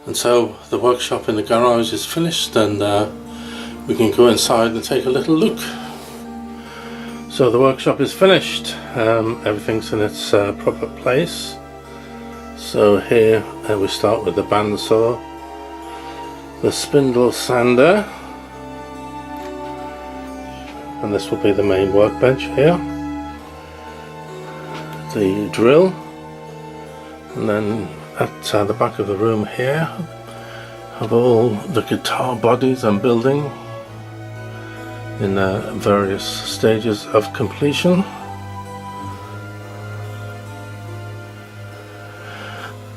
And so the workshop in the garage is finished, and we can go inside and take a little look. So the workshop is finished, everything's in its proper place. So here we start with the bandsaw, the spindle sander, and this will be the main workbench here, the drill, and then at the back of the room here have all the guitar bodies I'm building in various stages of completion.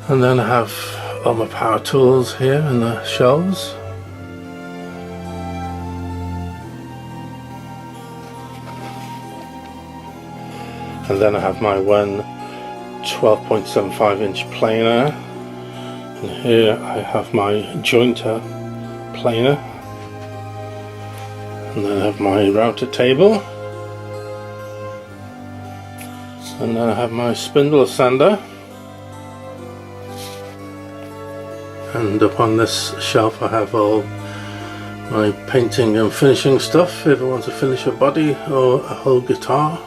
And then I have all my power tools here in the shelves. And then I have my one 12.75 inch planer, and here I have my jointer planer, and then I have my router table, and then I have my spindle sander, and up on this shelf I have all my painting and finishing stuff if I want to finish a body or a whole guitar.